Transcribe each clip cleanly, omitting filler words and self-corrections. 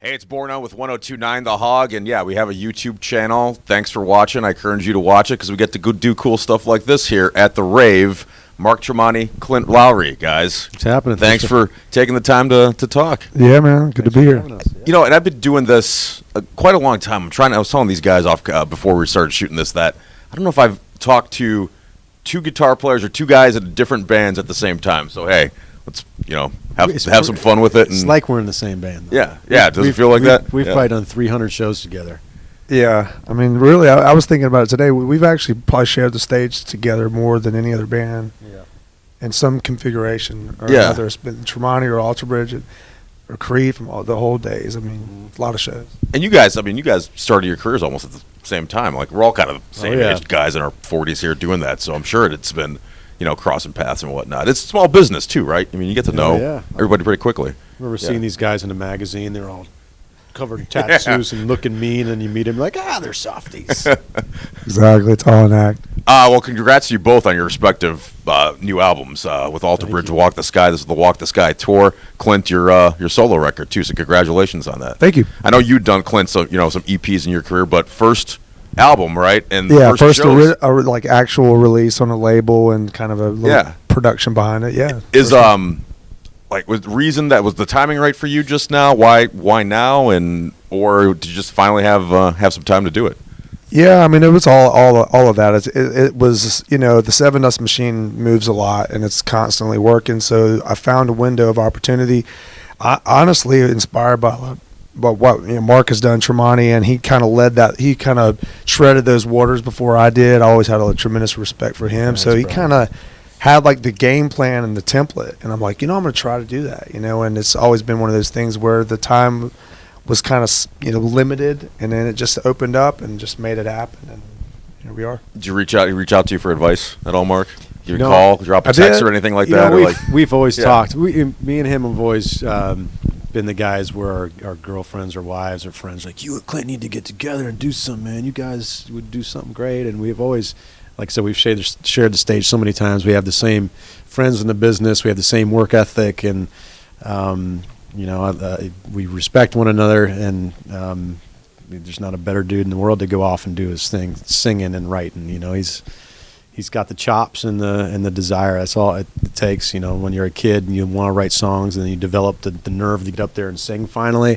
Hey, it's Borna with 1029 The Hog, and yeah, we have a YouTube channel. Thanks for watching. I encourage you to watch it because we get to go do cool stuff like this here at the Rave. Mark Tremonti, Clint Lowery, guys. What's happening? Thanks for taking the time to talk. Yeah, man. Good to be here. You know, and I've been doing this quite a long time. I was telling these guys off before we started shooting this that I don't know if I've talked to two guitar players or two guys at different bands at the same time. So, hey, let's, have some fun with it. It's like we're in the same band. Though. Yeah. Does it feel like that? We've probably done 300 shows together. Yeah. I mean, really, I was thinking about it today. We've actually probably shared the stage together more than any other band. Yeah. In some configuration or another. It's been Tremonti or Alter Bridge or Creed from the whole days. I mean, a lot of shows. And you guys started your careers almost at the same time. Like, we're all kind of the same age guys in our 40s here doing that. So I'm sure it's been, crossing paths and whatnot. It's small business too, right? I mean, you get to know everybody pretty quickly. I remember seeing these guys in a magazine. They're all covered in tattoos and looking mean, and you meet them like, they're softies. Exactly. It's all an act. Well, congrats to you both on your respective new albums. With Alter Bridge, Walk the Sky. This is the Walk the Sky tour. Clint, your solo record too. So congratulations on that. Thank you. I know you've done, Clint, some EPs in your career, but first album, right? And first like actual release on a label and kind of a little production behind it. Yeah. Is was the reason that was the timing right for you just now? Why now? Or did you just finally have some time to do it? Yeah, I mean, it was all of that. It was, the Seven Dust Machine moves a lot and it's constantly working. So I found a window of opportunity. Honestly, inspired by what Mark has done, Tremonti, and he kind of led that. He kind of shredded those waters before I did. I always had a tremendous respect for him. So he kind of had like the game plan and the template, and I'm like, I'm going to try to do that, and it's always been one of those things where the time was kind of limited, and then it just opened up and just made it happen, and here we are. Did you reach out to you for advice at all, Mark? Give you a call, drop a text, or anything like that? We've always talked. Me and him have always been the guys where our girlfriends or wives or friends like, you and Clint need to get together and do something, man. You guys would do something great, and we've always. Like I said, we've shared the stage so many times. We have the same friends in the business. We have the same work ethic, and we respect one another. And there's not a better dude in the world to go off and do his thing, singing and writing. He's got the chops and the desire. That's all it takes. When you're a kid and you want to write songs, and then you develop the nerve to get up there and sing. Finally,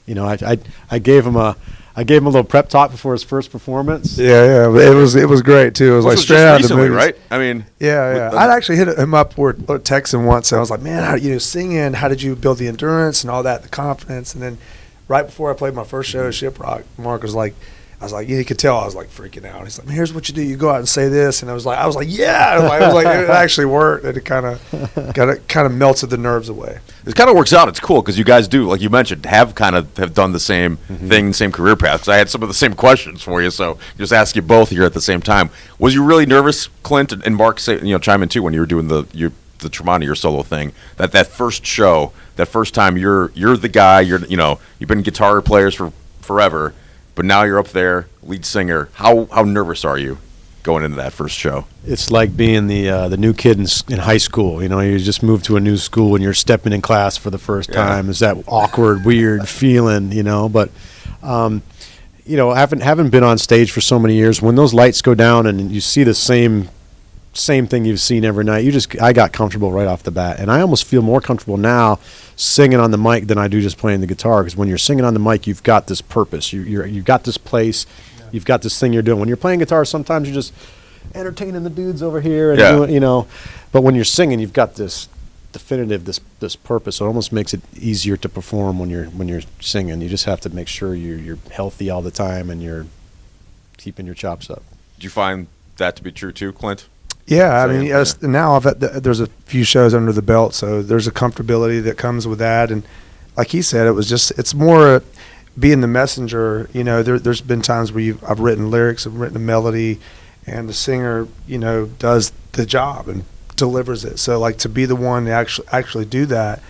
I gave him a little prep talk before his first performance. Yeah, it was great too. It was like straight out of the movies, right? I mean, I'd actually hit him up or text him once, and I was like, man, how singing? How did you build the endurance and all that, the confidence? And then right before I played my first show at Shiprock, Mark was like, you could tell I was like freaking out. He's like, here's what you do: you go out and say this, and I was like, yeah. I was like, it actually worked, and it kind of melted the nerves away. It kind of works out. It's cool because you guys do, like you mentioned, have done the same thing, same career path. Because I had some of the same questions for you, so just ask you both here at the same time. Was you really nervous, Clint and Mark? Chime in too when you were doing the Tremonti, your solo thing. That first show, that first time, you're the guy. You've been guitar players for forever. But now you're up there, lead singer. How nervous are you going into that first show? It's like being the new kid in high school. You just moved to a new school and you're stepping in class for the first time. It's that awkward, weird feeling, But, having been on stage for so many years, when those lights go down and you see the same thing you've seen every night, I got comfortable right off the bat. And I almost feel more comfortable now singing on the mic than I do just playing the guitar, because when you're singing on the mic, you've got this purpose. You've got this place. You've got this thing you're doing. When you're playing guitar, sometimes you're just entertaining the dudes over here and doing, But when you're singing, you've got this definitive, this purpose. So it almost makes it easier to perform when you're singing. You just have to make sure you're healthy all the time and you're keeping your chops up. Do you find that to be true too, Clint? Yeah, now there's a few shows under the belt, so there's a comfortability that comes with that. And like he said, it's more being the messenger. There's been times where I've written lyrics, I've written a melody, and the singer, does the job and delivers it. So like to be the one to actually do that,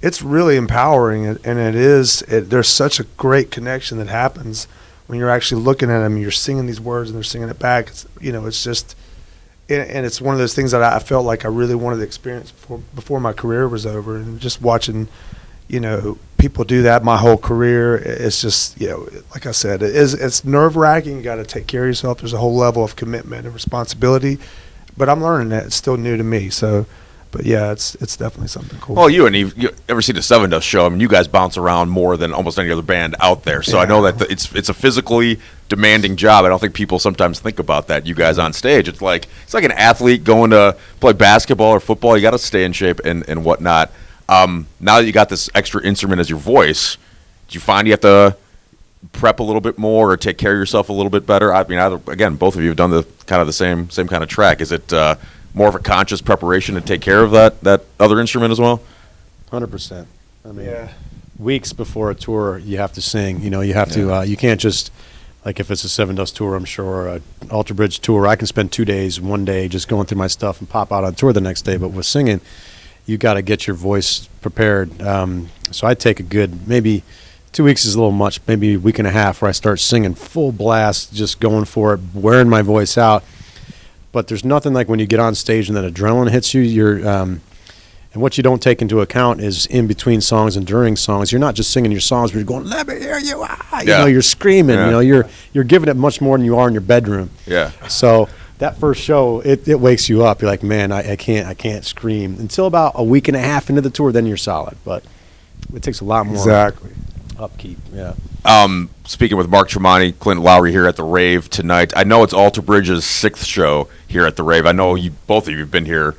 it's really empowering, and there's such a great connection that happens when you're actually looking at them and you're singing these words and they're singing it back. It's just. And it's one of those things that I felt like I really wanted to experience before my career was over. And just watching, people do that my whole career. It's just, like I said, it's nerve-wracking. You got to take care of yourself. There's a whole level of commitment and responsibility, but I'm learning that. It's still new to me. So, but yeah, it's definitely something cool. Well, you ever see the Seven Dust show? I mean, you guys bounce around more than almost any other band out there. So I know that it's a physically demanding job. I don't think people sometimes think about that. You guys on stage, it's like an athlete going to play basketball or football. You got to stay in shape and whatnot. Now that you got this extra instrument as your voice, do you find you have to prep a little bit more or take care of yourself a little bit better? I mean, again, both of you have done the same kind of track. Is it more of a conscious preparation to take care of that other instrument as well? 100%. I mean, weeks before a tour, you have to sing. You have to. You can't just, like, if it's a Seven Dust tour, I'm sure, or a Alter Bridge tour, I can spend 2 days, one day just going through my stuff and pop out on tour the next day. But with singing, you got to get your voice prepared. So I take a good, maybe 2 weeks is a little much, maybe a week and a half, where I start singing full blast, just going for it, wearing my voice out. But there's nothing like when you get on stage and that adrenaline hits you. And what you don't take into account is in between songs and during songs, you're not just singing your songs, but you're going, "Let me hear you!" You're screaming. Yeah. You're giving it much more than you are in your bedroom. Yeah. So that first show, it wakes you up. You're like, man, I can't scream until about a week and a half into the tour. Then you're solid. But it takes a lot more upkeep. Yeah. Speaking with Mark Tremonti, Clint Lowery here at the Rave tonight. I know it's Alter Bridge's 6th show here at the Rave. I know both of you have been here,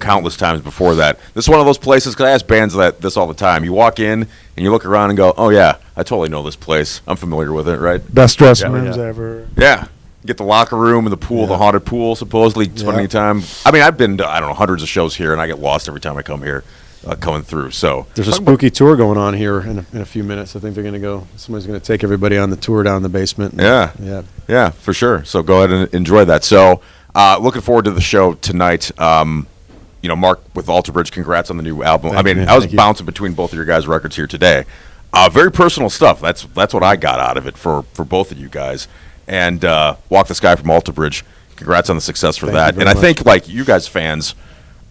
countless times before that. This is one of those places, because I ask bands this all the time. You walk in and you look around and go, "Oh yeah, I totally know this place. I'm familiar with it." Right? Best dressing rooms ever. Yeah. Get the locker room and the pool, the haunted pool, supposedly spending time. I mean, I've been to, I don't know, hundreds of shows here, and I get lost every time I come here. Coming through. So there's a spooky tour going on here in a few minutes. I think they're going to go. Somebody's going to take everybody on the tour down the basement. Yeah, for sure. So go ahead and enjoy that. So looking forward to the show tonight. Mark with Alter Bridge, congrats on the new album. I was bouncing between both of your guys' records here today. Very personal stuff. That's what I got out of it for both of you guys. And Walk the Sky from Alter Bridge. Congrats on the success for that. And I think you guys fans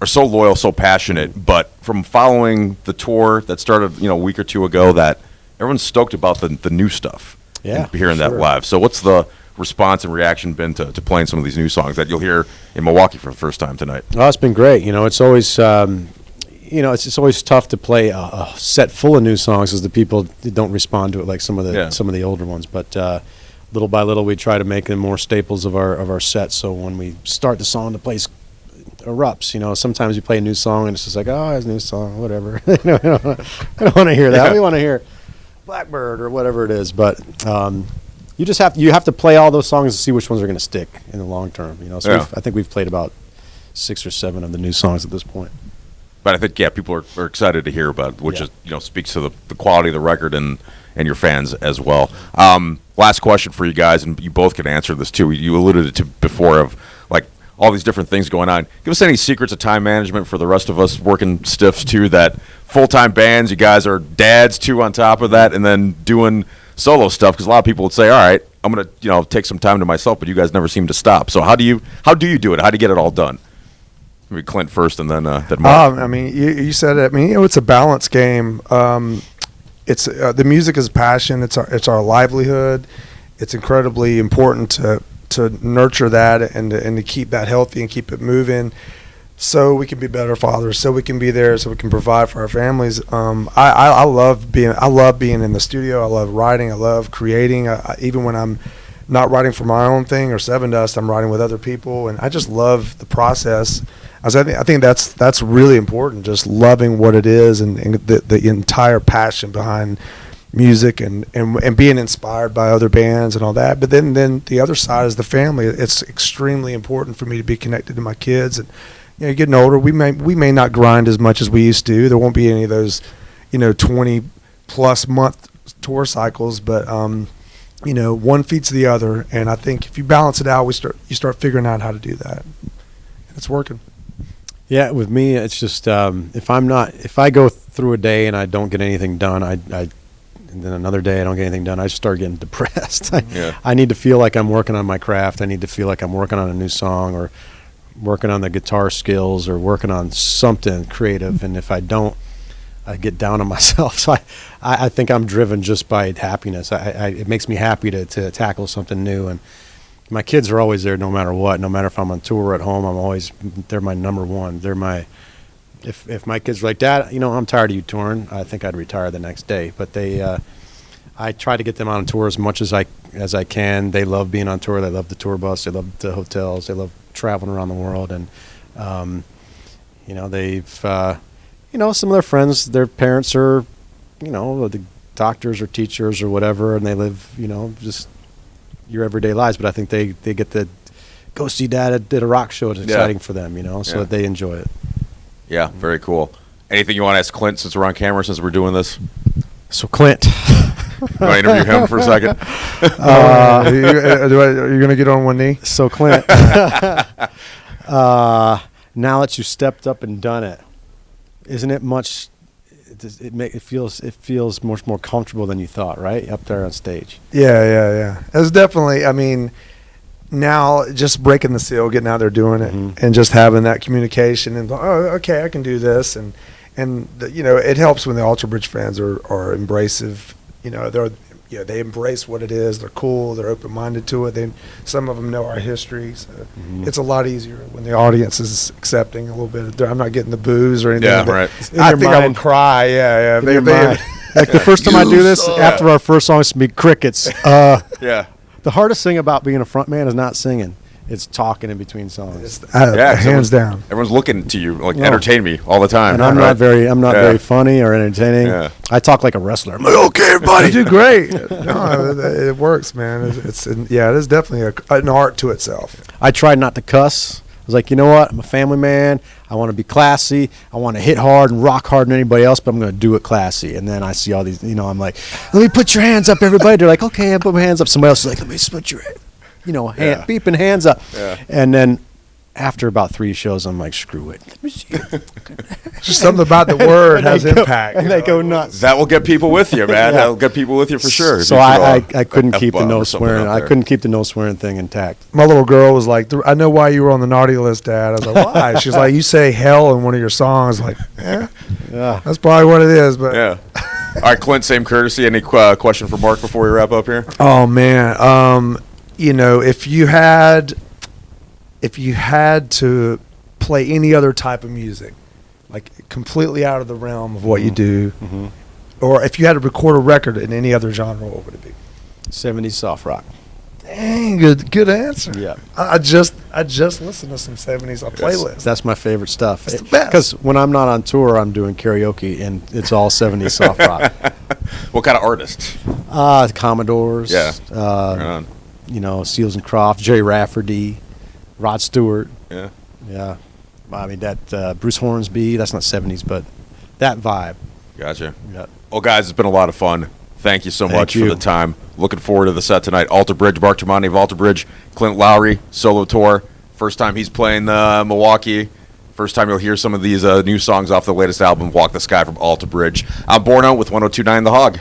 are so loyal, so passionate, but from following the tour that started, a week or two ago, that everyone's stoked about the new stuff. Yeah, and hearing that live. So what's the response and reaction been to playing some of these new songs that you'll hear in Milwaukee for the first time tonight? Oh, it's been great. It's always, it's always tough to play a set full of new songs because the people don't respond to it like some of the older ones. But little by little, we try to make them more staples of our set. So when we start the song, the place erupts. Sometimes you play a new song and it's just like, oh, it's a new song, whatever. I don't want to hear that. We want to hear Blackbird or whatever it is. But you have to play all those songs to see which ones are going to stick in the long term. So I think we've played about 6 or 7 of the new songs at this point. But I think people are excited to hear about it, which is speaks to the quality of the record and your fans as well. Last question for you guys, and you both can answer this too. You alluded to before of all these different things going on. Give us any secrets of time management for the rest of us working stiffs too, that full-time bands, you guys are dads too on top of that, and then doing solo stuff, because a lot of people would say, all right, I'm going to take some time to myself, but you guys never seem to stop. So how do you do it? How do you get it all done? Maybe Clint first and then Mark. You said it. It's a balance game. It's the music is passion. It's our livelihood. It's incredibly important to nurture that and to keep that healthy and keep it moving, so we can be better fathers, so we can be there, so we can provide for our families. I love being in the studio. I love writing. I love creating. Even when I'm not writing for my own thing or Seven Dust, I'm writing with other people, and I just love the process. I think that's really important. Just loving what it is and the entire passion behind music and being inspired by other bands and all that. But then the other side is the family. It's extremely important for me to be connected to my kids. And getting older, we may not grind as much as we used to. There won't be any of those 20+ month tour cycles, but one feeds the other. And I think if you balance it out, you start figuring out how to do that. And it's working. Yeah, with me, it's just if I go through a day and I don't get anything done, and then another day I don't get anything done, I just start getting depressed. I need to feel like I'm working on my craft. I need to feel like I'm working on a new song or working on the guitar skills or working on something creative. And if I don't, get down on myself. So I think I'm driven just by happiness. It makes me happy to tackle something new. And my kids are always there no matter what. No matter if I'm on tour or at home, they're my number one. If my kids are like, Dad, I'm tired of you touring, I think I'd retire the next day. But I try to get them on tour as much as I can. They love being on tour. They love the tour bus. They love the hotels. They love traveling around the world. And they've some of their friends, their parents are the doctors or teachers or whatever, and they live just your everyday lives. But I think they get to go see Dad at a rock show. It's exciting for them, so that they enjoy it. Yeah, very cool. Anything you want to ask Clint since we're on camera, since we're doing this? So Clint, you want to interview him for a second? Are you going to get on one knee? So Clint, now that you stepped up and done it, isn't it much? It feels much more comfortable than you thought, right? Up there on stage. Yeah. It's definitely. I mean, now just breaking the seal, getting out there doing it, and just having that communication, and okay, I can do this, and it helps when the Alter Bridge fans are embracive. They embrace what it is. They're cool. They're open-minded to it. Some of them know our history, so it's a lot easier when the audience is accepting a little bit. I'm not getting the boos or anything. Yeah, right. I think I would cry. Yeah. Like the first time I do this, after our first song, it's gonna be crickets. Yeah. The hardest thing about being a front man is not singing. It's talking in between songs. Hands down. Everyone's looking to you, entertain me all the time. And I'm not very funny or entertaining. Yeah. I talk like a wrestler. I'm like, okay, everybody. You do great. No, it works, man. It is definitely an art to itself. I tried not to cuss. I was like, you know what? I'm a family man. I want to be classy. I want to hit hard and rock harder than anybody else, but I'm going to do it classy. And then I see all these, I'm like, let me put your hands up, everybody. They're like, okay, I put my hands up. Somebody else is like, let me put your beeping hands up. Yeah. And then after about 3 shows, I'm like, screw it. Let me see. Just something about the word has impact. And they go nuts. That will get people with you, man. That'll get people with you for sure. So I couldn't keep the no swearing. I couldn't keep the no swearing thing intact. My little girl was like, I know why you were on the naughty list, Dad. I was like, why? She's like, you say hell in one of your songs. Like, yeah, that's probably what it is. But yeah. All right, Clint, same courtesy. Any question for Mark before we wrap up here? Oh, man. If you had to play any other type of music, like completely out of the realm of what you do, or if you had to record a record in any other genre, what would it be? 70s soft rock. Dang, good answer. Yeah. I just listened to some 70s on playlist. That's my favorite stuff. It's the best. Because when I'm not on tour, I'm doing karaoke, and it's all 70s soft rock. What kind of artists? Commodores. Yeah. Right on. Seals and Crofts, Jerry Rafferty, Rod Stewart. Yeah. Yeah. I mean, that Bruce Hornsby, that's not 70s, but that vibe. Gotcha. Yeah. Well, guys, it's been a lot of fun. Thank you so much you. for the time. Looking forward to the set tonight. Alter Bridge, Mark Tremonti of Alter Bridge, Clint Lowery, solo tour. First time he's playing Milwaukee. First time you'll hear some of these new songs off the latest album, Walk the Sky from Alter Bridge. I'm Borna with 102.9 The Hog.